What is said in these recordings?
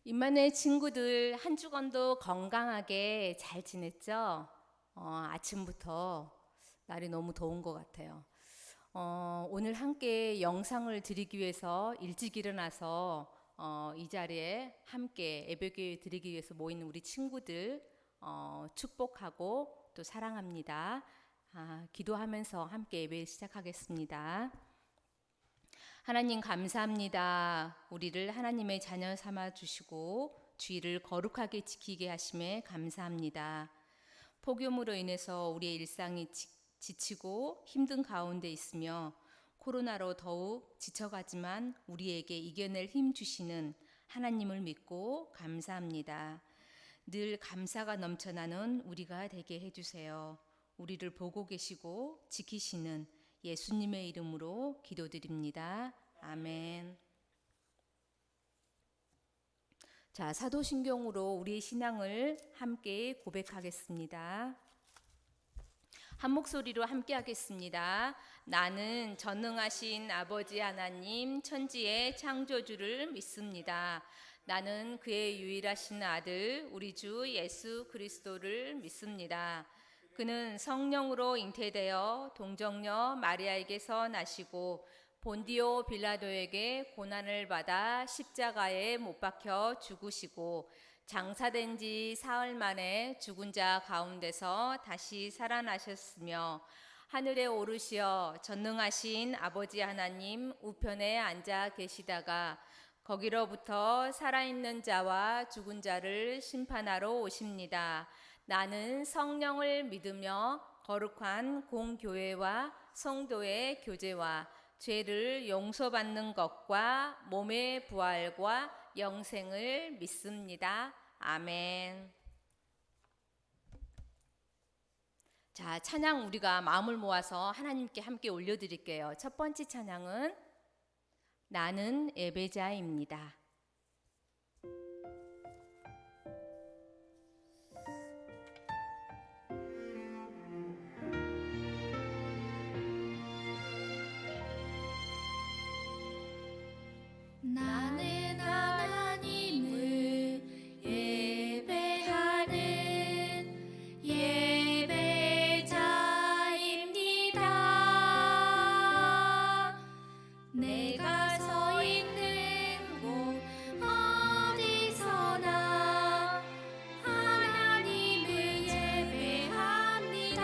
임마누엘 친구들 한 주간도 건강하게 잘 지냈죠? 아침부터 날이 너무 더운 것 같아요. 오늘 함께 영상을 드리기 위해서 일찍 일어나서 이 자리에 함께 예배기 드리기 위해서 모인 우리 친구들 축복하고 또 사랑합니다. 기도하면서 함께 예배 시작하겠습니다. 하나님 감사합니다. 우리를 하나님의 자녀 삼아 주시고 주의를 거룩하게 지키게 하심에 감사합니다. 폭염으로 인해서 우리의 일상이 지치고 힘든 가운데 있으며 코로나로 더욱 지쳐가지만 우리에게 이겨낼 힘 주시는 하나님을 믿고 감사합니다. 늘 감사가 넘쳐나는 우리가 되게 해주세요. 우리를 보고 계시고 지키시는 예수님의 이름으로 기도드립니다. 아멘. 자, 사도신경으로 우리의 신앙을 함께 고백하겠습니다. 한 목소리로 함께 하겠습니다. 나는 전능하신 아버지 하나님 천지의 창조주를 믿습니다. 나는 그의 유일하신 아들 우리 주 예수 그리스도를 믿습니다. 그는 성령으로 잉태되어 동정녀 마리아에게서 나시고 본디오 빌라도에게 고난을 받아 십자가에 못 박혀 죽으시고 장사된 지 사흘 만에 죽은 자 가운데서 다시 살아나셨으며 하늘에 오르시어 전능하신 아버지 하나님 우편에 앉아 계시다가 거기로부터 살아있는 자와 죽은 자를 심판하러 오십니다. 나는 성령을 믿으며 거룩한 공교회와 성도의 교제와 죄를 용서받는 것과 몸의 부활과 영생을 믿습니다. 아멘. 자, 찬양 우리가 마음을 모아서 하나님께 함께 올려드릴게요. 첫 번째 찬양은 나는 예배자입니다. 나는 하나님을 예배하는 예배자입니다. 내가 서 있는 곳 어디서나 하나님을 예배합니다.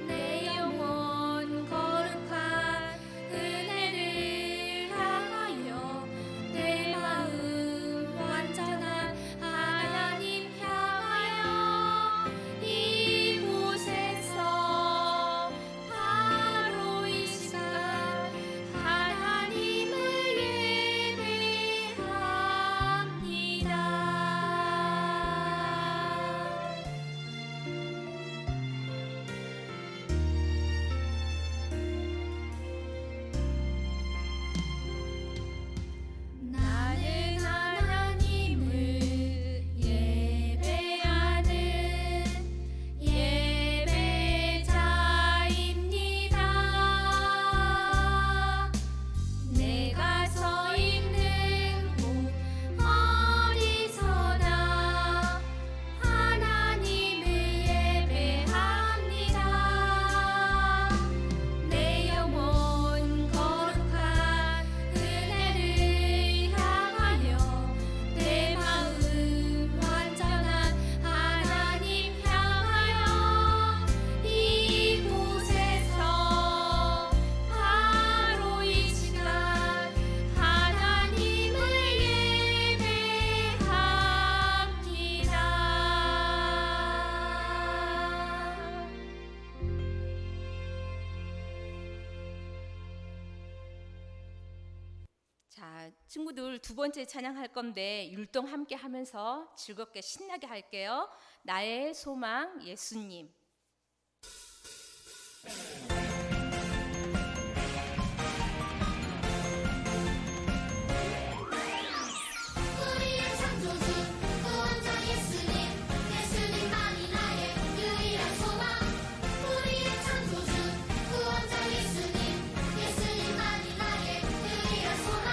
내 영혼 거룩한 은혜를 향하여 내 마음 완전한 하나님 향하여 이곳에서 바로 이 시간 하나님을 예배합니다. 나는 하나님을 예배하는 예배자입니다. 내가 서 있는 곳 어디서나 하나님을 예배합니다. 내 영혼 거룩한 은혜를 향하여 내 마음 완전한 하나님 향하여 이곳에서 바로 이 시간 하나님을 예배합니다. 자, 친구들 두 번째 찬양할 건데 율동 함께 하면서 즐겁게 신나게 할게요. 나의 소망 예수님. 우리의 창조주 구원자 예수님, 예수님만이 나의 유일한 소망. 우리의 창조주 구원자 예수님, 예수님만이 나의 유일한 소망.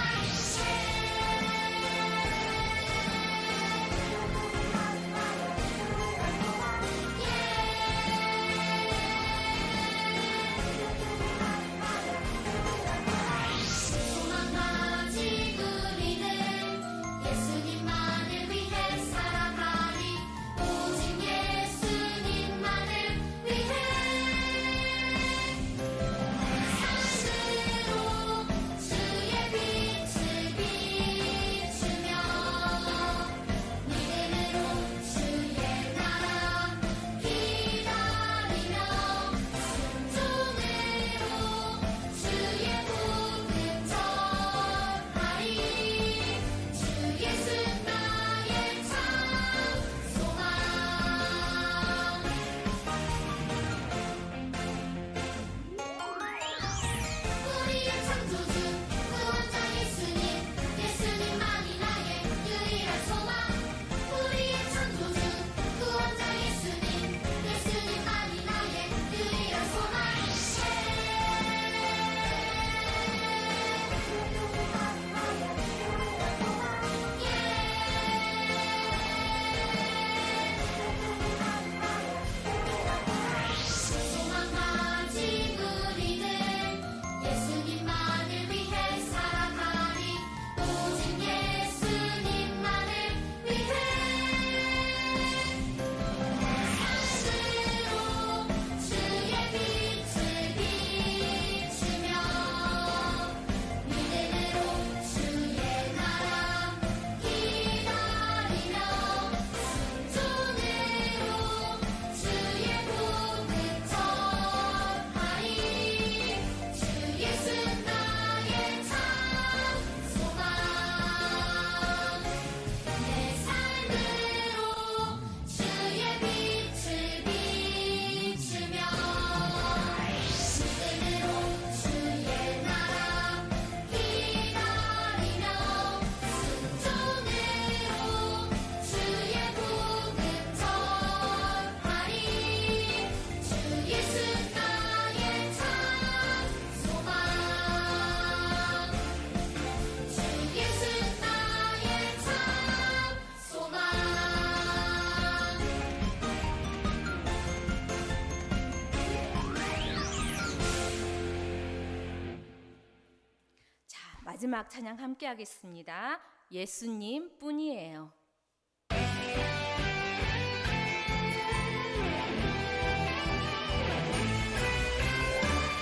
마지막 찬양 함께 하겠습니다. 예수님 뿐이에요.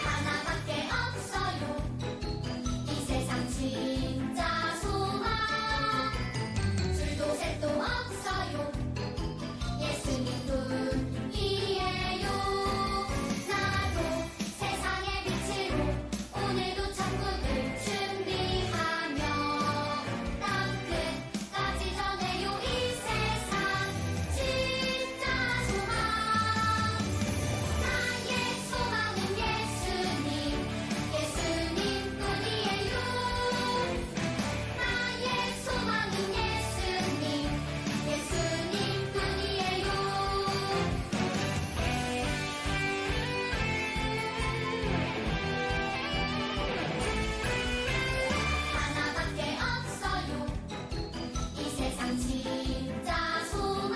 하나밖에 없어요 이 세상 진짜 소망 줄도 셋도 없어요 예수님 뿐이에요 나도 세상의 빛으로 오늘도 천국을 준비하며 땅끝까지 전해요 이 세상 진짜 소망 나의 소망은 예수님 예수님 뿐이에요 나의 소망은 예수님 예수님 뿐이에요 하나밖에 없어요 이 세상 진짜 소망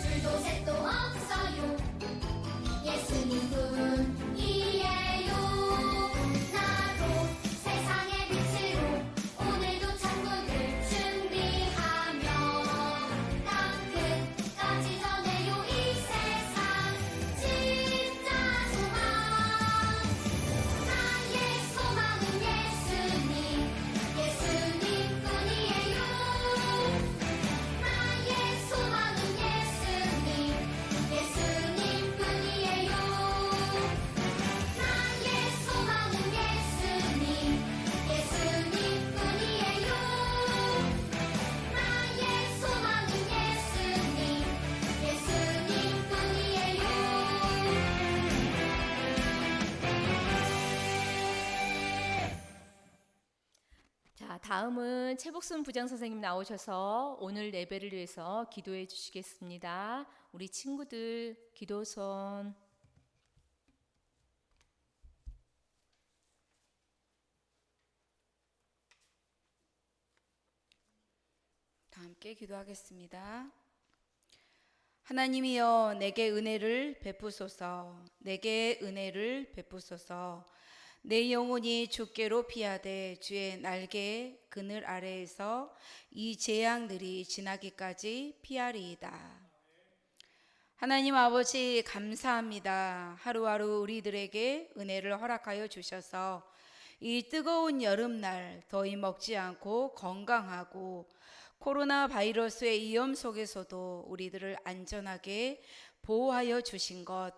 줄도 셋도 없어요 예수님 뿐이에요 나도 세상의 빛으로 오늘도 천국을 준비하며 땅끝까지 전해요 이 세상 진짜 소망 나의 소망은 예수님 예수님 뿐이에요 나의 소망은 예수님 예수님 뿐이에요 나의 소망은 예수님 예수님 뿐이에요 나의 소망은 예수님 예수님 뿐이에요 자, 다음은 최복순 부장 선생님 나오셔서 오늘 예배를 위해서 기도해 주시겠습니다. 우리 친구들 기도선. 다 함께 기도하겠습니다. 하나님이여 내게 은혜를 베푸소서. 내게 은혜를 베푸소서. 내 영혼이 주께로 피하되 주의 날개 그늘 아래에서 이 재앙들이 지나기까지 피하리이다. 하나님 아버지 감사합니다. 하루하루 우리들에게 은혜를 허락하여 주셔서 이 뜨거운 여름날 더위 먹지 않고 건강하고 코로나 바이러스의 위험 속에서도 우리들을 안전하게 보호하여 주신 것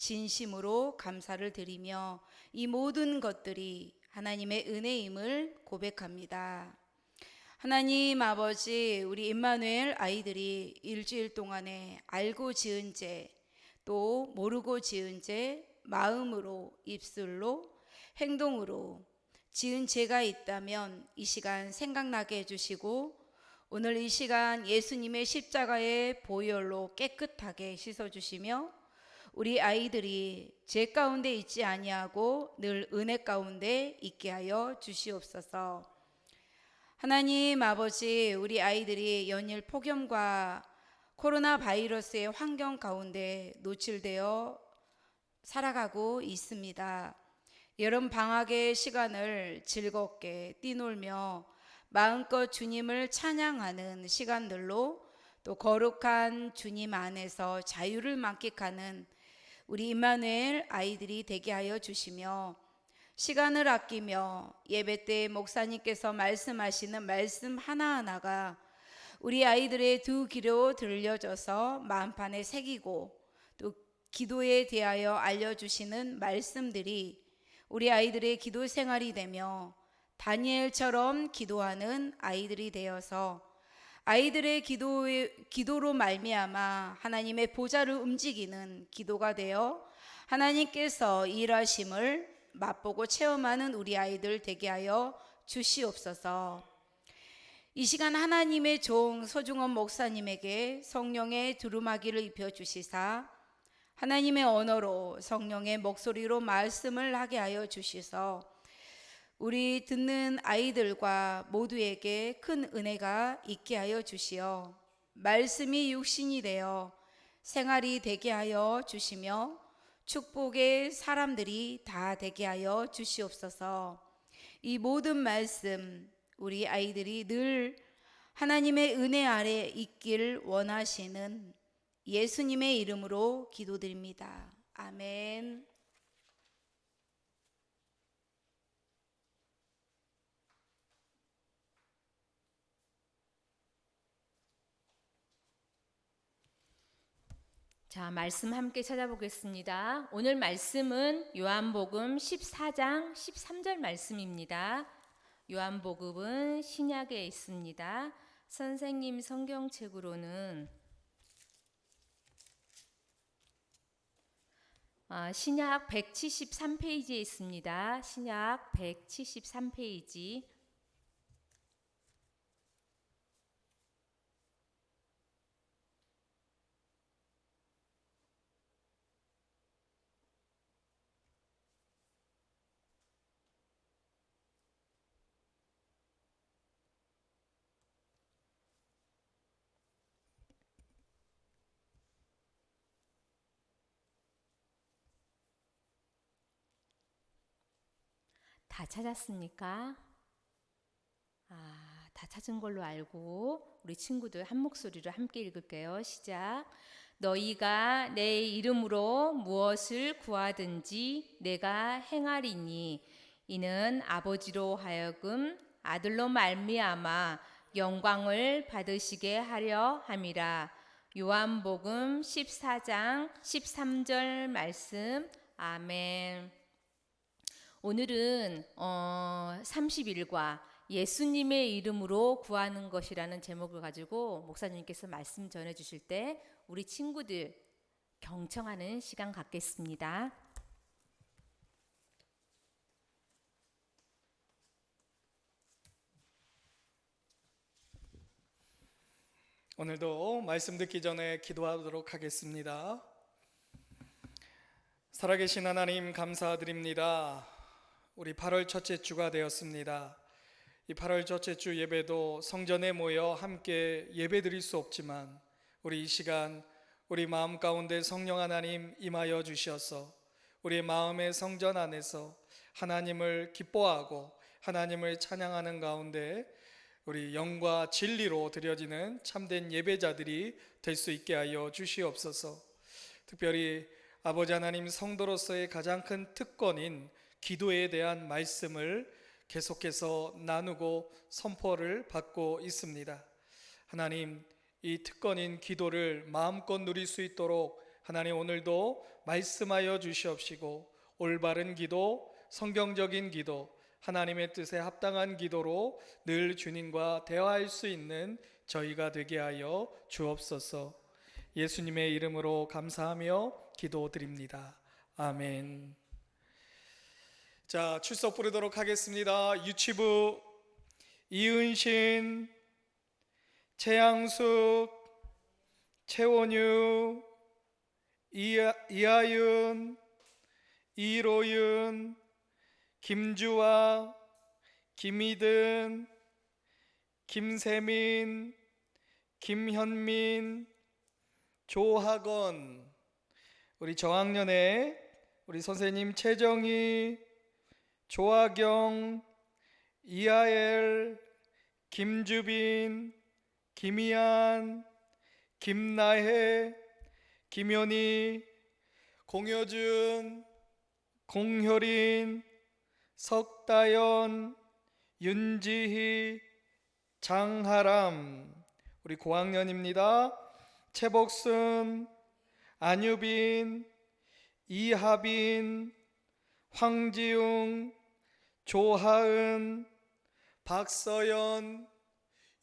진심으로 감사를 드리며 이 모든 것들이 하나님의 은혜임을 고백합니다. 하나님 아버지, 우리 임마누엘 아이들이 일주일 동안에 알고 지은 죄, 또 모르고 지은 죄, 마음으로, 입술로, 행동으로 지은 죄가 있다면 이 시간 생각나게 해주시고 오늘 이 시간 예수님의 십자가의 보혈로 깨끗하게 씻어주시며 우리 아이들이 죄 가운데 있지 아니하고 늘 은혜 가운데 있게 하여 주시옵소서. 하나님 아버지, 우리 아이들이 연일 폭염과 코로나 바이러스의 환경 가운데 노출되어 살아가고 있습니다. 여름 방학의 시간을 즐겁게 뛰놀며 마음껏 주님을 찬양하는 시간들로 또 거룩한 주님 안에서 자유를 만끽하는 우리 임마누엘 아이들이 되게 하여 주시며 시간을 아끼며 예배 때 목사님께서 말씀하시는 말씀 하나하나가 우리 아이들의 두 귀로 들려져서 마음판에 새기고 또 기도에 대하여 알려주시는 말씀들이 우리 아이들의 기도 생활이 되며 다니엘처럼 기도하는 아이들이 되어서 아이들의 기도로 말미암아 하나님의 보좌를 움직이는 기도가 되어 하나님께서 일하심을 맛보고 체험하는 우리 아이들 되게 하여 주시옵소서. 이 시간 하나님의 종 서중원 목사님에게 성령의 두루마기를 입혀주시사 하나님의 언어로 성령의 목소리로 말씀을 하게 하여 주시서 우리 듣는 아이들과 모두에게 큰 은혜가 있게 하여 주시어 말씀이 육신이 되어 생활이 되게 하여 주시며 축복의 사람들이 다 되게 하여 주시옵소서. 이 모든 말씀 우리 아이들이 늘 하나님의 은혜 아래 있길 원하시는 예수님의 이름으로 기도드립니다. 아멘. 자, 말씀 함께 찾아보겠습니다. 오늘 말씀은 요한복음 14장 13절 말씀입니다. 요한복음은 신약에 있습니다. 선생님 성경책으로는 신약 173페이지에 있습니다. 신약 173페이지. 다 찾았습니까? 다 찾은 걸로 알고 우리 친구들 한 목소리로 함께 읽을게요. 시작. 너희가 내 이름으로 무엇을 구하든지 내가 행하리니 이는 아버지로 하여금 아들로 말미암아 영광을 받으시게 하려 함이라. 요한복음 14장 13절 말씀. 아멘. 오늘은 30일과 예수님의 이름으로 구하는 것이라는 제목을 가지고 목사님께서 말씀 전해 주실 때 우리 친구들 경청하는 시간 갖겠습니다. 오늘도 말씀 듣기 전에 기도하도록 하겠습니다. 살아계신 하나님 감사드립니다. 우리 8월 첫째 주가 되었습니다. 이 8월 첫째 주 예배도 성전에 모여 함께 예배드릴 수 없지만 우리 이 시간 우리 마음 가운데 성령 하나님 임하여 주셔서 우리의 마음의 성전 안에서 하나님을 기뻐하고 하나님을 찬양하는 가운데 우리 영과 진리로 드려지는 참된 예배자들이 될 수 있게 하여 주시옵소서. 특별히 아버지 하나님 성도로서의 가장 큰 특권인 기도에 대한 말씀을 계속해서 나누고 선포를 받고 있습니다. 하나님, 이 특권인 기도를 마음껏 누릴 수 있도록 하나님 오늘도 말씀하여 주시옵시고 올바른 기도, 성경적인 기도, 하나님의 뜻에 합당한 기도로 늘 주님과 대화할 수 있는 저희가 되게 하여 주옵소서. 예수님의 이름으로 감사하며 기도드립니다. 아멘. 자, 출석 부르도록 하겠습니다. 유치부 이은신, 최양숙, 최원유, 이하윤, 이로윤, 김주아, 김희든, 김세민, 김현민, 조학원, 우리 저학년에 우리 선생님 최정희, 조아경, 이하엘, 김주빈, 김희안, 김나혜, 김현희, 공효준, 공효린, 석다연, 윤지희, 장하람, 우리 고학년입니다. 최복순, 안유빈, 이하빈, 황지웅, 조하은, 박서연,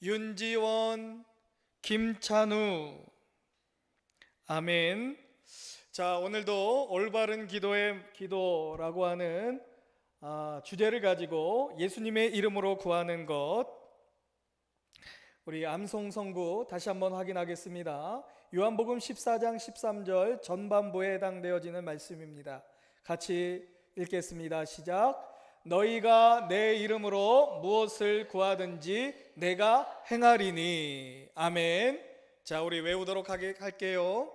윤지원, 김찬우. 아멘. 자, 오늘도 올바른 기도의 기도라고 하는 주제를 가지고 예수님의 이름으로 구하는 것, 우리 암송성구 다시 한번 확인하겠습니다. 요한복음 14장 13절 전반부에 해당되어지는 말씀입니다. 같이 읽겠습니다. 시작. 너희가 내 이름으로 무엇을 구하든지 내가 행하리니. 아멘. 자, 우리 외우도록 할게요.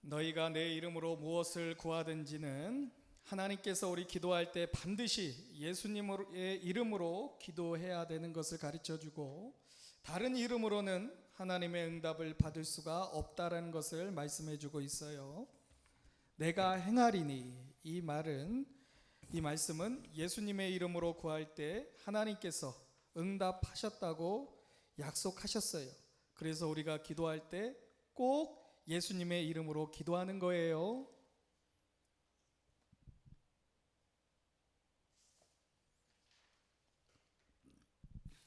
너희가 내 이름으로 무엇을 구하든지는 하나님께서 우리 기도할 때 반드시 예수님의 이름으로 기도해야 되는 것을 가르쳐 주고 다른 이름으로는 하나님의 응답을 받을 수가 없다라는 것을 말씀해 주고 있어요. 내가 행하리니 이 말씀은 예수님의 이름으로 구할 때 하나님께서 응답하셨다고 약속하셨어요. 그래서 우리가 기도할 때 꼭 예수님의 이름으로 기도하는 거예요.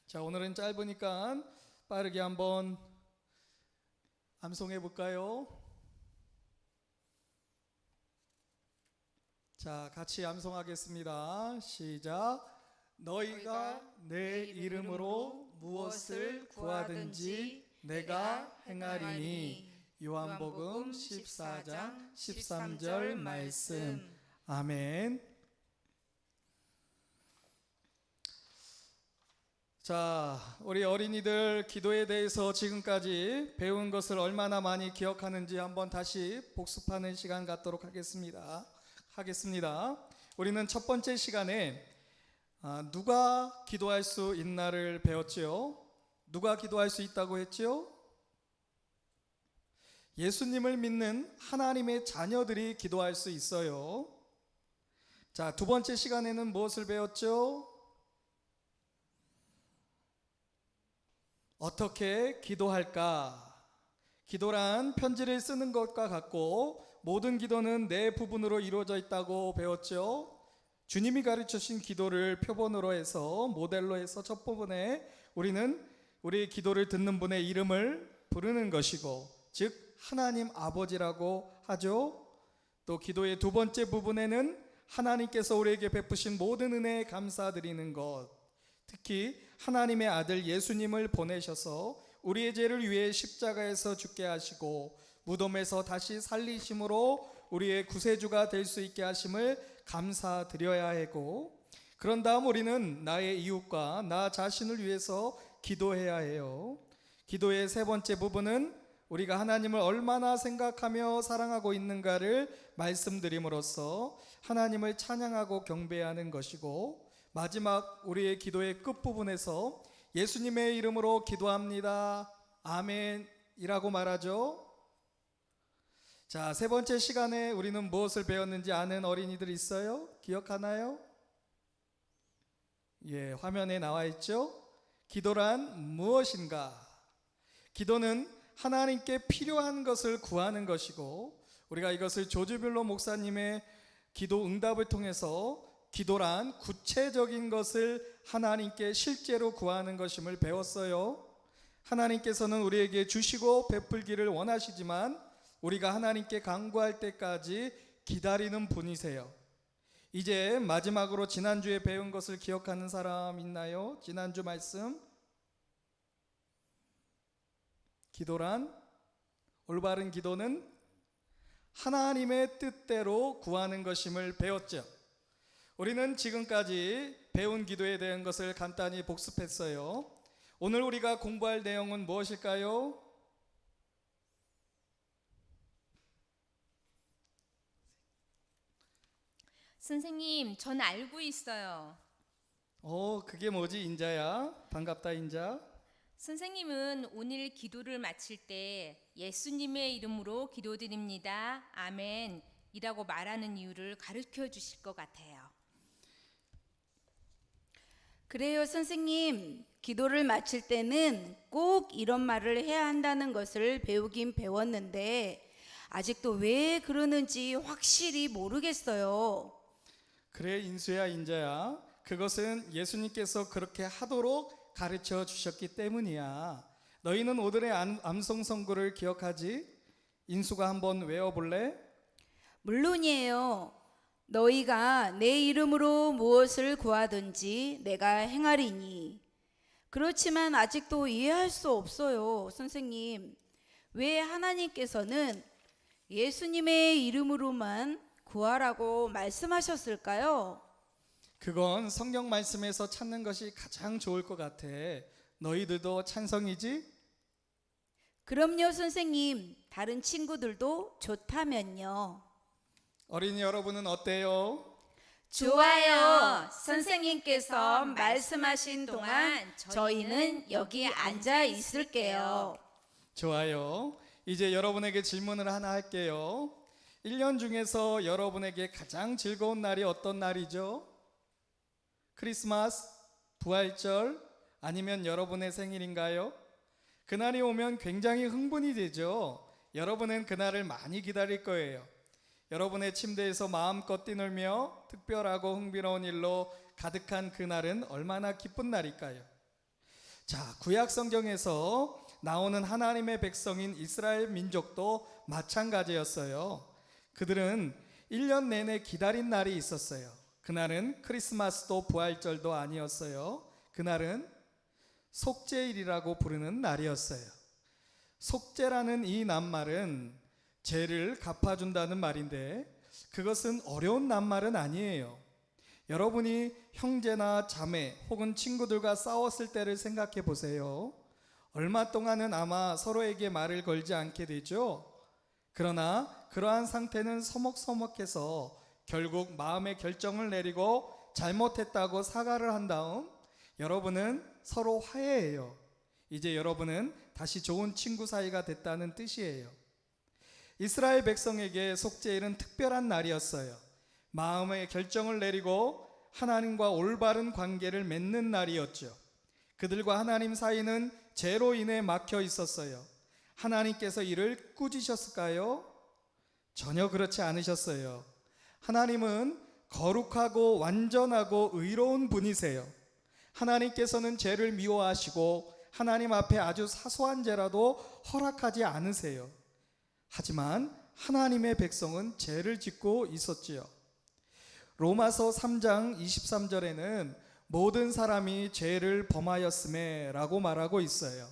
자, 오늘은 짧으니까 빠르게 한번 암송해 볼까요? 자, 같이 암송하겠습니다. 시작. 너희가 내 이름으로 무엇을 구하든지 내가 행하리니. 요한복음 14장 13절 말씀. 아멘. 자, 우리 어린이들 기도에 대해서 지금까지 배운 것을 얼마나 많이 기억하는지 한번 다시 복습하는 시간 갖도록 하겠습니다. 우리는 첫 번째 시간에 누가 기도할 수 있나를 배웠지요. 누가 기도할 수 있다고 했지요? 예수님을 믿는 하나님의 자녀들이 기도할 수 있어요. 자, 두 번째 시간에는 무엇을 배웠죠? 어떻게 기도할까? 기도란 편지를 쓰는 것과 같고 모든 기도는 네 부분으로 이루어져 있다고 배웠죠. 주님이 가르쳐주신 기도를 표본으로 해서 모델로 해서 첫 부분에 우리는 우리 기도를 듣는 분의 이름을 부르는 것이고 즉 하나님 아버지라고 하죠. 또 기도의 두 번째 부분에는 하나님께서 우리에게 베푸신 모든 은혜에 감사드리는 것, 특히 하나님의 아들 예수님을 보내셔서 우리의 죄를 위해 십자가에서 죽게 하시고 무덤에서 다시 살리심으로 우리의 구세주가 될 수 있게 하심을 감사드려야 하고, 그런 다음 우리는 나의 이웃과 나 자신을 위해서 기도해야 해요. 기도의 세 번째 부분은 우리가 하나님을 얼마나 생각하며 사랑하고 있는가를 말씀드림으로써 하나님을 찬양하고 경배하는 것이고, 마지막 우리의 기도의 끝부분에서 예수님의 이름으로 기도합니다. 아멘이라고 말하죠. 자, 세 번째 시간에 우리는 무엇을 배웠는지 아는 어린이들 있어요? 기억하나요? 예, 화면에 나와 있죠? 기도란 무엇인가? 기도는 하나님께 필요한 것을 구하는 것이고, 우리가 이것을 조주빌로 목사님의 기도 응답을 통해서 기도란 구체적인 것을 하나님께 실제로 구하는 것임을 배웠어요. 하나님께서는 우리에게 주시고 베풀기를 원하시지만 우리가 하나님께 간구할 때까지 기다리는 분이세요. 이제 마지막으로 지난주에 배운 것을 기억하는 사람 있나요? 지난주 말씀. 기도란, 올바른 기도는 하나님의 뜻대로 구하는 것임을 배웠죠. 우리는 지금까지 배운 기도에 대한 것을 간단히 복습했어요. 오늘 우리가 공부할 내용은 무엇일까요? 선생님, 전 알고 있어요. 그게 뭐지, 인자야? 반갑다, 인자. 선생님은 오늘 기도를 마칠 때 예수님의 이름으로 기도드립니다. 아멘이라고 말하는 이유를 가르쳐 주실 것 같아요. 그래요, 선생님. 기도를 마칠 때는 꼭 이런 말을 해야 한다는 것을 배우긴 배웠는데 아직도 왜 그러는지 확실히 모르겠어요. 그래, 인수야, 인자야. 그것은 예수님께서 그렇게 하도록 가르쳐 주셨기 때문이야. 너희는 오늘의 암송 선구를 기억하지? 인수가 한번 외워볼래? 물론이에요. 너희가 내 이름으로 무엇을 구하든지 내가 행하리니. 그렇지만 아직도 이해할 수 없어요, 선생님. 왜 하나님께서는 예수님의 이름으로만 구하라고 말씀하셨을까요? 그건 성경 말씀에서 찾는 것이 가장 좋을 것 같아. 너희들도 찬성이지? 그럼요, 선생님. 다른 친구들도 좋다면요. 어린이 여러분은 어때요? 좋아요. 선생님께서 말씀하신 동안 저희는 여기 앉아 있을게요. 좋아요. 이제 여러분에게 질문을 하나 할게요. 1년 중에서 여러분에게 가장 즐거운 날이 어떤 날이죠? 크리스마스, 부활절, 아니면 여러분의 생일인가요? 그날이 오면 굉장히 흥분이 되죠. 여러분은 그날을 많이 기다릴 거예요. 여러분의 침대에서 마음껏 뛰놀며 특별하고 흥미로운 일로 가득한 그날은 얼마나 기쁜 날일까요? 자, 구약 성경에서 나오는 하나님의 백성인 이스라엘 민족도 마찬가지였어요. 그들은 1년 내내 기다린 날이 있었어요. 그날은 크리스마스도 부활절도 아니었어요. 그날은 속죄일이라고 부르는 날이었어요. 속죄라는 이 낱말은 죄를 갚아준다는 말인데 그것은 어려운 낱말은 아니에요. 여러분이 형제나 자매 혹은 친구들과 싸웠을 때를 생각해 보세요. 얼마 동안은 아마 서로에게 말을 걸지 않게 되죠. 그러나 그러한 상태는 서먹서먹해서 결국 마음의 결정을 내리고 잘못했다고 사과를 한 다음 여러분은 서로 화해해요. 이제 여러분은 다시 좋은 친구 사이가 됐다는 뜻이에요. 이스라엘 백성에게 속죄일은 특별한 날이었어요. 마음의 결정을 내리고 하나님과 올바른 관계를 맺는 날이었죠. 그들과 하나님 사이는 죄로 인해 막혀 있었어요. 하나님께서 이를 꾸짖으셨을까요? 전혀 그렇지 않으셨어요. 하나님은 거룩하고 완전하고 의로운 분이세요. 하나님께서는 죄를 미워하시고 하나님 앞에 아주 사소한 죄라도 허락하지 않으세요. 하지만 하나님의 백성은 죄를 짓고 있었지요. 로마서 3장 23절에는 모든 사람이 죄를 범하였음에 라고 말하고 있어요.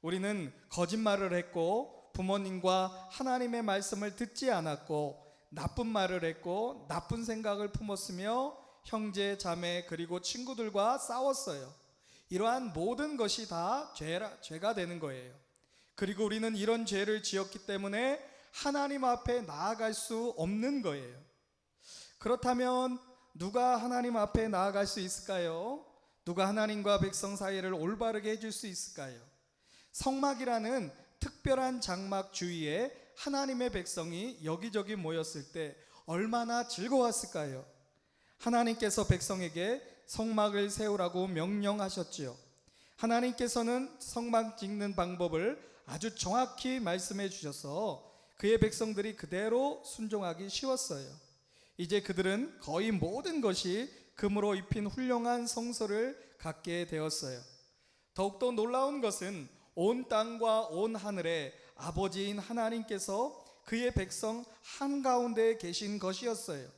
우리는 거짓말을 했고 부모님과 하나님의 말씀을 듣지 않았고 나쁜 말을 했고 나쁜 생각을 품었으며 형제, 자매 그리고 친구들과 싸웠어요. 이러한 모든 것이 다 죄가 되는 거예요. 그리고 우리는 이런 죄를 지었기 때문에 하나님 앞에 나아갈 수 없는 거예요. 그렇다면 누가 하나님 앞에 나아갈 수 있을까요? 누가 하나님과 백성 사이를 올바르게 해줄 수 있을까요? 성막이라는 특별한 장막 주위에 하나님의 백성이 여기저기 모였을 때 얼마나 즐거웠을까요? 하나님께서 백성에게 성막을 세우라고 명령하셨지요. 하나님께서는 성막 짓는 방법을 아주 정확히 말씀해 주셔서 그의 백성들이 그대로 순종하기 쉬웠어요. 이제 그들은 거의 모든 것이 금으로 입힌 훌륭한 성소를 갖게 되었어요. 더욱더 놀라운 것은 온 땅과 온 하늘에 아버지인 하나님께서 그의 백성 한가운데에 계신 것이었어요.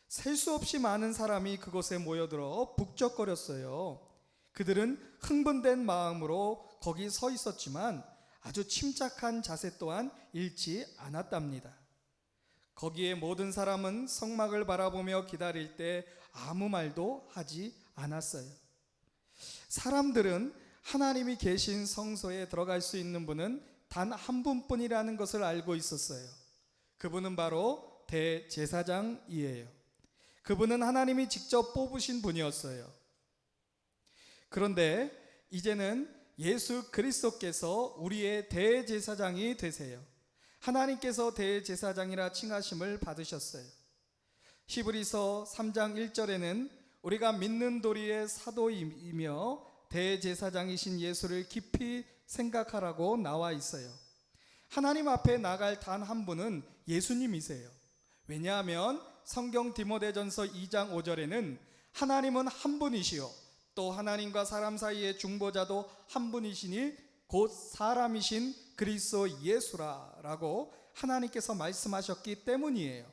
셀 수 없이 많은 사람이 그곳에 모여들어 북적거렸어요. 그들은 흥분된 마음으로 거기 서 있었지만 아주 침착한 자세 또한 잃지 않았답니다. 거기에 모든 사람은 성막을 바라보며 기다릴 때 아무 말도 하지 않았어요. 사람들은 하나님이 계신 성소에 들어갈 수 있는 분은 단 한 분뿐이라는 것을 알고 있었어요. 그분은 바로 대제사장이에요. 그분은 하나님이 직접 뽑으신 분이었어요. 그런데 이제는 예수 그리스도께서 우리의 대제사장이 되세요. 하나님께서 대제사장이라 칭하심을 받으셨어요. 히브리서 3장 1절에는 우리가 믿는 도리의 사도이며 대제사장이신 예수를 깊이 생각하라고 나와 있어요. 하나님 앞에 나갈 단 한 분은 예수님이세요. 왜냐하면 성경 디모데전서 2장 5절에는 하나님은 한 분이시요 또 하나님과 사람 사이의 중보자도 한 분이시니 곧 사람이신 그리스도 예수라라고 하나님께서 말씀하셨기 때문이에요.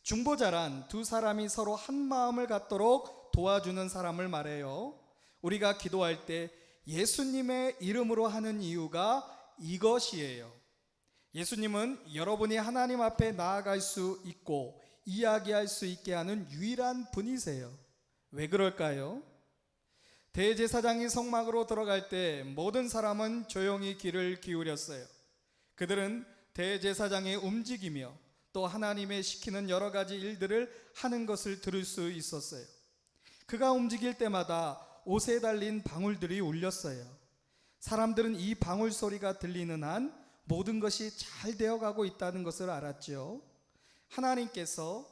중보자란 두 사람이 서로 한 마음을 갖도록 도와주는 사람을 말해요. 우리가 기도할 때 예수님의 이름으로 하는 이유가 이것이에요. 예수님은 여러분이 하나님 앞에 나아갈 수 있고 이야기할 수 있게 하는 유일한 분이세요. 왜 그럴까요? 대제사장이 성막으로 들어갈 때 모든 사람은 조용히 귀를 기울였어요. 그들은 대제사장의 움직이며 또 하나님의 시키는 여러 가지 일들을 하는 것을 들을 수 있었어요. 그가 움직일 때마다 옷에 달린 방울들이 울렸어요. 사람들은 이 방울 소리가 들리는 한 모든 것이 잘 되어가고 있다는 것을 알았죠. 하나님께서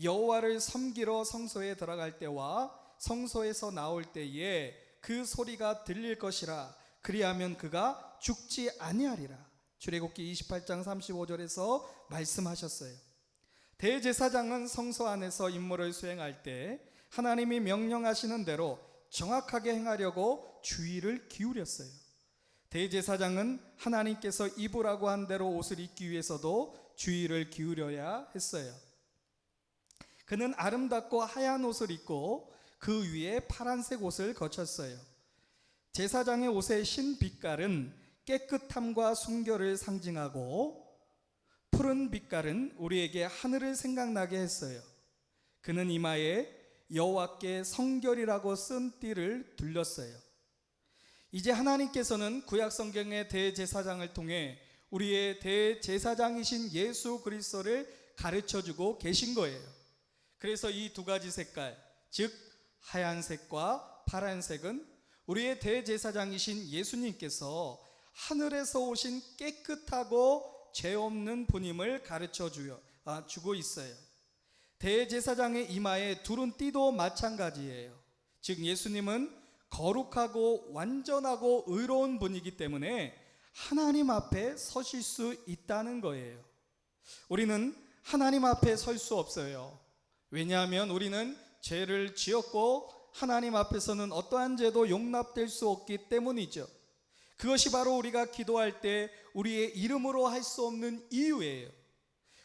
여호와를 섬기러 성소에 들어갈 때와 성소에서 나올 때에 그 소리가 들릴 것이라. 그리하면 그가 죽지 아니하리라. 출애굽기 28장 35절에서 말씀하셨어요. 대제사장은 성소 안에서 임무를 수행할 때 하나님이 명령하시는 대로 정확하게 행하려고 주의를 기울였어요. 대제사장은 하나님께서 입으라고 한 대로 옷을 입기 위해서도 주의를 기울여야 했어요. 그는 아름답고 하얀 옷을 입고 그 위에 파란색 옷을 거쳤어요. 제사장의 옷의 흰 빛깔은 깨끗함과 순결을 상징하고 푸른 빛깔은 우리에게 하늘을 생각나게 했어요. 그는 이마에 여호와께 성결이라고 쓴 띠를 둘렀어요. 이제 하나님께서는 구약 성경의 대제사장을 통해 우리의 대제사장이신 예수 그리스도를 가르쳐주고 계신 거예요. 그래서 이 두 가지 색깔, 즉 하얀색과 파란색은 우리의 대제사장이신 예수님께서 하늘에서 오신 깨끗하고 죄 없는 분임을 가르쳐 주고 있어요. 대제사장의 이마에 두른 띠도 마찬가지예요. 즉 예수님은 거룩하고 완전하고 의로운 분이기 때문에 하나님 앞에 서실 수 있다는 거예요. 우리는 하나님 앞에 설 수 없어요. 왜냐하면 우리는 죄를 지었고 하나님 앞에서는 어떠한 죄도 용납될 수 없기 때문이죠. 그것이 바로 우리가 기도할 때 우리의 이름으로 할 수 없는 이유예요.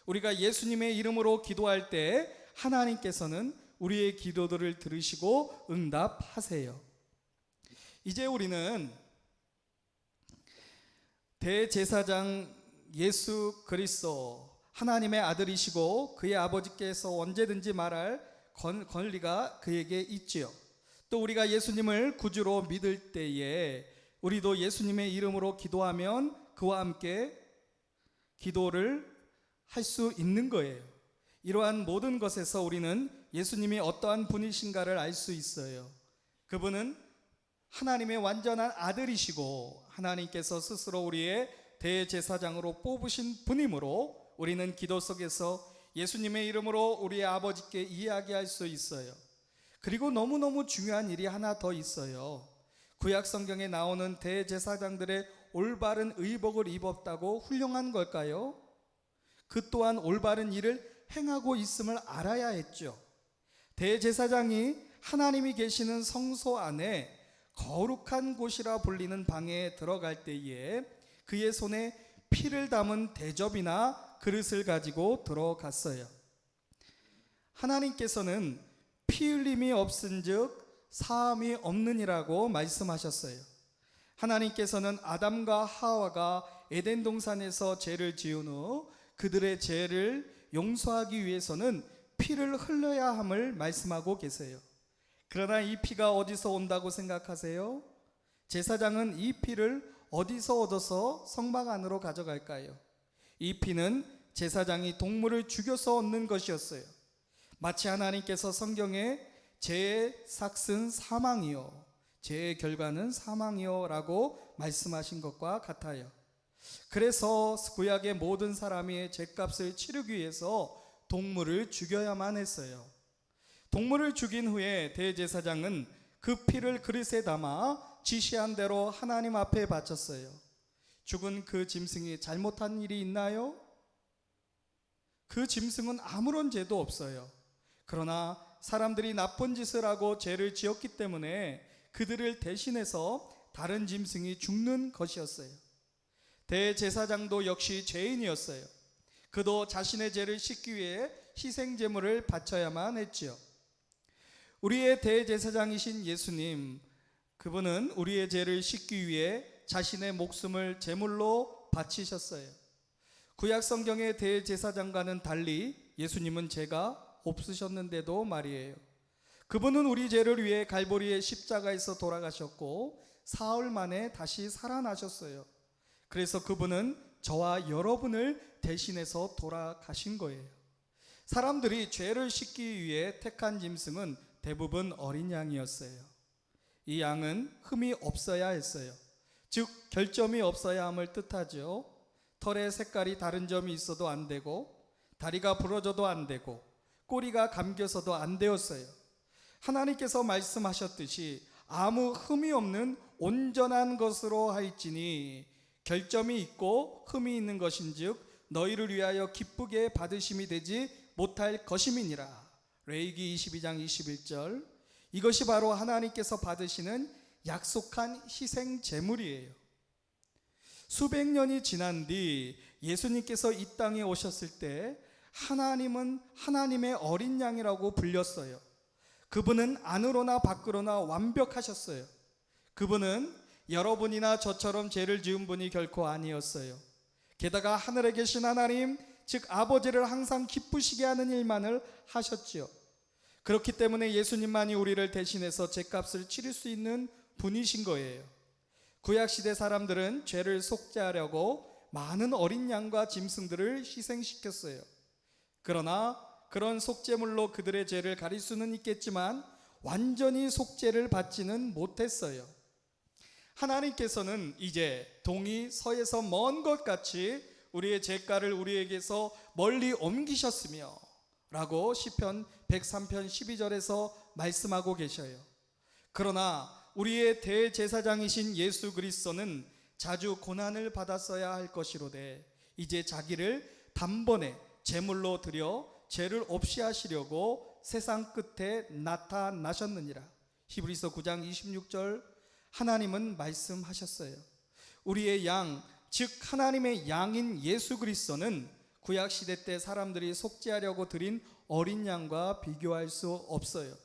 우리가 예수님의 이름으로 기도할 때 하나님께서는 우리의 기도들을 들으시고 응답하세요. 이제 우리는 대제사장 예수 그리스도 하나님의 아들이시고 그의 아버지께서 언제든지 말할 권리가 그에게 있지요. 또 우리가 예수님을 구주로 믿을 때에 우리도 예수님의 이름으로 기도하면 그와 함께 기도를 할 수 있는 거예요. 이러한 모든 것에서 우리는 예수님이 어떠한 분이신가를 알 수 있어요. 그분은 하나님의 완전한 아들이시고 하나님께서 스스로 우리의 대제사장으로 뽑으신 분이므로 우리는 기도 속에서 예수님의 이름으로 우리의 아버지께 이야기할 수 있어요. 그리고 너무너무 중요한 일이 하나 더 있어요. 구약 성경에 나오는 대제사장들의 올바른 의복을 입었다고 훌륭한 걸까요? 그 또한 올바른 일을 행하고 있음을 알아야 했죠. 대제사장이 하나님이 계시는 성소 안에 거룩한 곳이라 불리는 방에 들어갈 때에 그의 손에 피를 담은 대접이나 그릇을 가지고 들어갔어요. 하나님께서는 피 흘림이 없은즉 사함이 없느니라고 말씀하셨어요. 하나님께서는 아담과 하와가 에덴 동산에서 죄를 지은 후 그들의 죄를 용서하기 위해서는 피를 흘려야 함을 말씀하고 계세요. 그러나 이 피가 어디서 온다고 생각하세요? 제사장은 이 피를 어디서 얻어서 성막 안으로 가져갈까요? 이 피는 제사장이 동물을 죽여서 얻는 것이었어요. 마치 하나님께서 성경에 죄의 삭은 사망이요 죄의 결과는 사망이요 라고 말씀하신 것과 같아요. 그래서 구약의 모든 사람이 죄값을 치르기 위해서 동물을 죽여야만 했어요. 동물을 죽인 후에 대제사장은 그 피를 그릇에 담아 지시한 대로 하나님 앞에 바쳤어요. 죽은 그 짐승이 잘못한 일이 있나요? 그 짐승은 아무런 죄도 없어요. 그러나 사람들이 나쁜 짓을 하고 죄를 지었기 때문에 그들을 대신해서 다른 짐승이 죽는 것이었어요. 대제사장도 역시 죄인이었어요. 그도 자신의 죄를 씻기 위해 희생 제물을 바쳐야만 했지요. 우리의 대제사장이신 예수님, 그분은 우리의 죄를 씻기 위해 자신의 목숨을 제물로 바치셨어요. 구약 성경의 대제사장과는 달리 예수님은 죄가 없으셨는데도 말이에요. 그분은 우리 죄를 위해 갈보리의 십자가에서 돌아가셨고 사흘 만에 다시 살아나셨어요. 그래서 그분은 저와 여러분을 대신해서 돌아가신 거예요. 사람들이 죄를 씻기 위해 택한 짐승은 대부분 어린 양이었어요. 이 양은 흠이 없어야 했어요. 즉 결점이 없어야 함을 뜻하죠. 털의 색깔이 다른 점이 있어도 안 되고 다리가 부러져도 안 되고 꼬리가 감겨서도 안 되었어요. 하나님께서 말씀하셨듯이 아무 흠이 없는 온전한 것으로 하였지니 결점이 있고 흠이 있는 것인즉 너희를 위하여 기쁘게 받으심이 되지 못할 것임이니라. 레위기 22장 21절. 이것이 바로 하나님께서 받으시는 약속한 희생 제물이에요. 수백 년이 지난 뒤 예수님께서 이 땅에 오셨을 때 하나님은 하나님의 어린 양이라고 불렸어요. 그분은 안으로나 밖으로나 완벽하셨어요. 그분은 여러분이나 저처럼 죄를 지은 분이 결코 아니었어요. 게다가 하늘에 계신 하나님, 즉 아버지를 항상 기쁘시게 하는 일만을 하셨지요. 그렇기 때문에 예수님만이 우리를 대신해서 죄값을 치를 수 있는 분이신 거예요. 구약시대 사람들은 죄를 속죄하려고 많은 어린 양과 짐승들을 희생시켰어요. 그러나 그런 속죄물로 그들의 죄를 가릴 수는 있겠지만 완전히 속죄를 받지는 못했어요. 하나님께서는 이제 동이 서에서 먼 것 같이 우리의 죄가를 우리에게서 멀리 옮기셨으며 라고 시편 103편 12절에서 말씀하고 계셔요. 그러나 우리의 대제사장이신 예수 그리스도는 자주 고난을 받았어야 할 것이로되 이제 자기를 단번에 제물로 드려 죄를 없이 하시려고 세상 끝에 나타나셨느니라. 히브리서 9장 26절. 하나님은 말씀하셨어요. 우리의 양, 즉 하나님의 양인 예수 그리스도는 구약 시대 때 사람들이 속죄하려고 드린 어린 양과 비교할 수 없어요.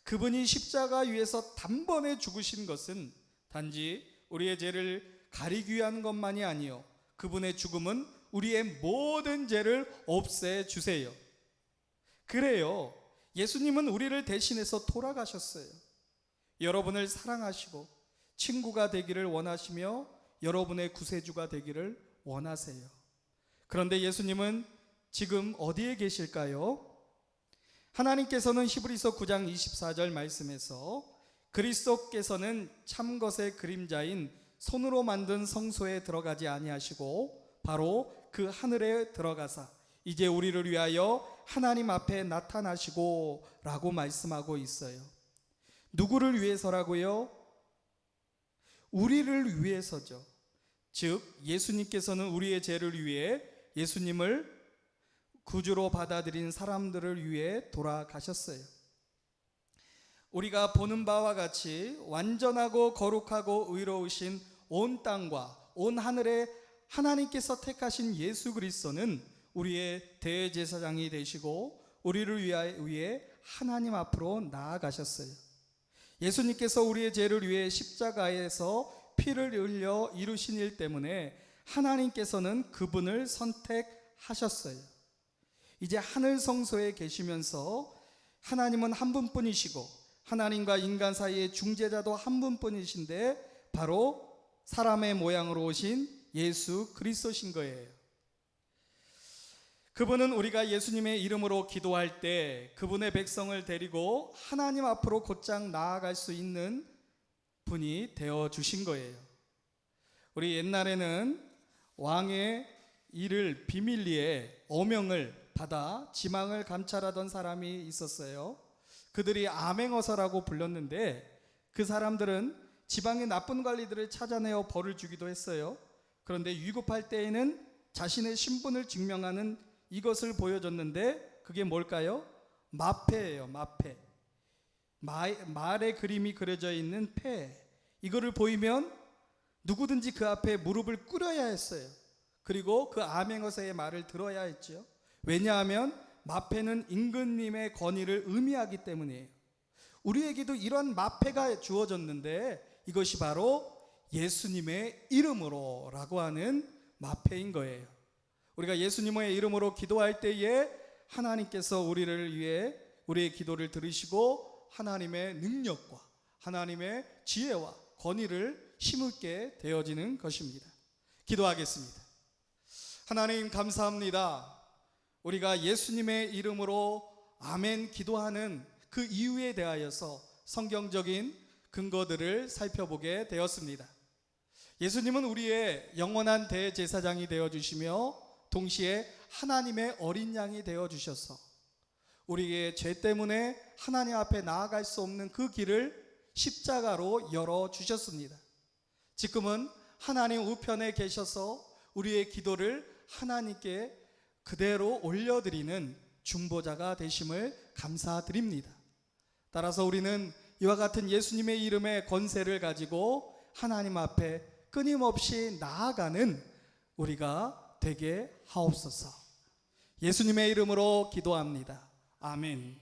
그분이 십자가 위에서 단번에 죽으신 것은 단지 우리의 죄를 가리기 위한 것만이 아니요, 그분의 죽음은 우리의 모든 죄를 없애 주세요. 그래요, 예수님은 우리를 대신해서 돌아가셨어요. 여러분을 사랑하시고 친구가 되기를 원하시며 여러분의 구세주가 되기를 원하세요. 그런데 예수님은 지금 어디에 계실까요? 하나님께서는 히브리서 9장 24절 말씀에서 그리스도께서는 참것의 그림자인 손으로 만든 성소에 들어가지 아니하시고 바로 그 하늘에 들어가사 이제 우리를 위하여 하나님 앞에 나타나시고 라고 말씀하고 있어요. 누구를 위해서라고요? 우리를 위해서죠. 즉 예수님께서는 우리의 죄를 위해 예수님을 구주로 받아들인 사람들을 위해 돌아가셨어요. 우리가 보는 바와 같이 완전하고 거룩하고 의로우신 온 땅과 온 하늘에 하나님께서 택하신 예수 그리스도는 우리의 대제사장이 되시고 우리를 위해 하나님 앞으로 나아가셨어요. 예수님께서 우리의 죄를 위해 십자가에서 피를 흘려 이루신 일 때문에 하나님께서는 그분을 선택하셨어요. 이제 하늘 성소에 계시면서 하나님은 한 분뿐이시고 하나님과 인간 사이의 중재자도 한 분뿐이신데 바로 사람의 모양으로 오신 예수 그리스도신 거예요. 그분은 우리가 예수님의 이름으로 기도할 때 그분의 백성을 데리고 하나님 앞으로 곧장 나아갈 수 있는 분이 되어 주신 거예요. 우리 옛날에는 왕의 일을 비밀리에 어명을 받아 지망을 감찰하던 사람이 있었어요. 그들이 암행어사라고 불렸는데 그 사람들은 지방의 나쁜 관리들을 찾아내어 벌을 주기도 했어요. 그런데 위급할 때에는 자신의 신분을 증명하는 이것을 보여줬는데 그게 뭘까요? 마패예요. 마패. 말의 그림이 그려져 있는 패. 이거를 보이면 누구든지 그 앞에 무릎을 꿇어야 했어요. 그리고 그 암행어사의 말을 들어야 했죠. 왜냐하면 마패는 임금님의 권위를 의미하기 때문이에요. 우리에게도 이런 마패가 주어졌는데 이것이 바로 예수님의 이름으로 라고 하는 마패인 거예요. 우리가 예수님의 이름으로 기도할 때에 하나님께서 우리를 위해 우리의 기도를 들으시고 하나님의 능력과 하나님의 지혜와 권위를 힘있게 되어지는 것입니다. 기도하겠습니다. 하나님 감사합니다. 우리가 예수님의 이름으로 아멘 기도하는 그 이유에 대하여서 성경적인 근거들을 살펴보게 되었습니다. 예수님은 우리의 영원한 대제사장이 되어주시며 동시에 하나님의 어린 양이 되어주셔서 우리의 죄 때문에 하나님 앞에 나아갈 수 없는 그 길을 십자가로 열어주셨습니다. 지금은 하나님 우편에 계셔서 우리의 기도를 하나님께 그대로 올려드리는 중보자가 되심을 감사드립니다. 따라서 우리는 이와 같은 예수님의 이름의 권세를 가지고 하나님 앞에 끊임없이 나아가는 우리가 되게 하옵소서. 예수님의 이름으로 기도합니다. 아멘.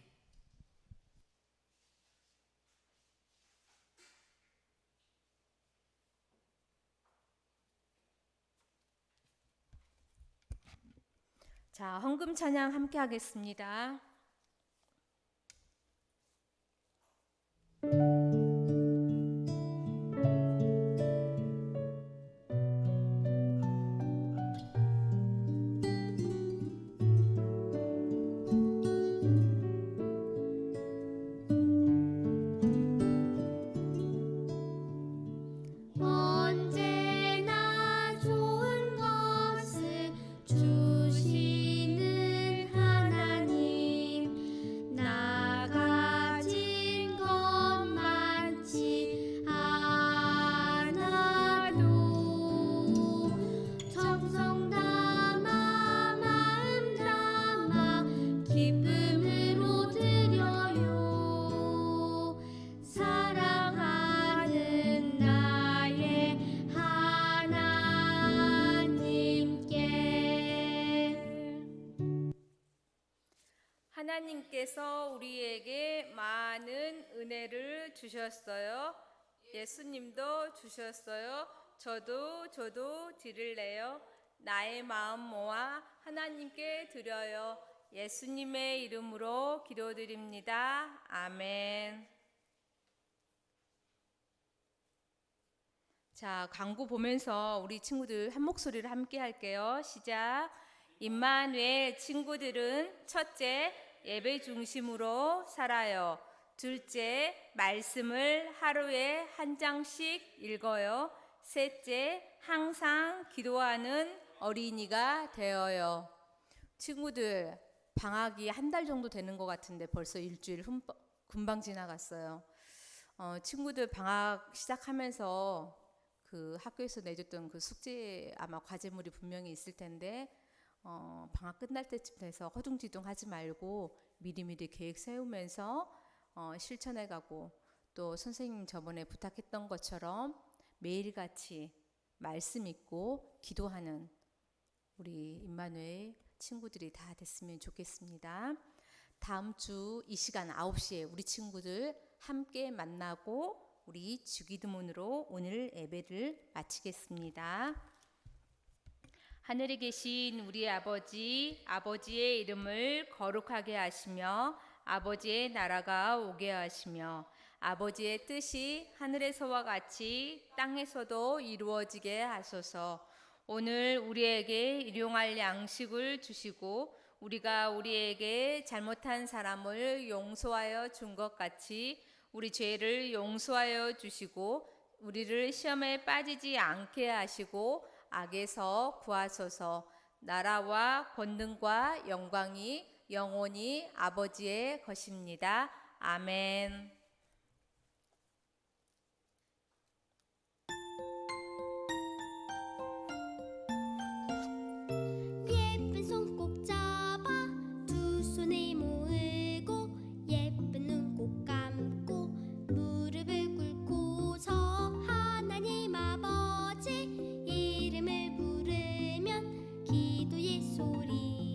자, 헌금 찬양 함께 하겠습니다. 언제나 좋은 것을 주시는 하나님, 나 가진 것 많지 않아도 정성 담아 마음 담아 기쁨으로 드려요. 사랑하는 나의 하나님께서 우리에게 많은 은혜를 주셨어요. 예수님도 주셨어요. 저도 드릴래요. 나의 마음 모아 하나님께 드려요. 예수님의 이름으로 기도드립니다. 아멘. 자, 광고 보면서 우리 친구들 한 목소리를 함께 할게요. 시작. 임마누엘 친구들은 첫째, 예배 중심으로 살아요. 둘째, 말씀을 하루에 한 장씩 읽어요. 셋째, 항상 기도하는 어린이가 되어요. 친구들, 방학이 한 달 정도 되는 것 같은데 벌써 일주일 금방 지나갔어요. 친구들 방학 시작하면서 그 학교에서 내줬던 그 숙제 아마 과제물이 분명히 있을 텐데 방학 끝날 때쯤 돼서 허둥지둥하지 말고 미리미리 계획 세우면서 실천해가고, 또 선생님 저번에 부탁했던 것처럼 매일같이 말씀 읽고 기도하는 우리 임마누엘 친구들이 다 됐으면 좋겠습니다. 다음 주 이 시간 9시에 우리 친구들 함께 만나고 우리 주기도문으로 오늘 예배를 마치겠습니다. 하늘에 계신 우리 아버지, 아버지의 이름을 거룩하게 하시며 아버지의 나라가 오게 하시며 아버지의 뜻이 하늘에서와 같이 땅에서도 이루어지게 하소서. 오늘 우리에게 일용할 양식을 주시고 우리가 우리에게 잘못한 사람을 용서하여 준 것 같이 우리 죄를 용서하여 주시고 우리를 시험에 빠지지 않게 하시고 악에서 구하소서. 나라와 권능과 영광이 영원히 아버지의 것입니다. 아멘. 예쁜 손 꼭 잡아 두 손에 모으고 예쁜 눈 꼭 감고 무릎을 꿇고서 하나님 아버지 이름을 부르면 기도의 소리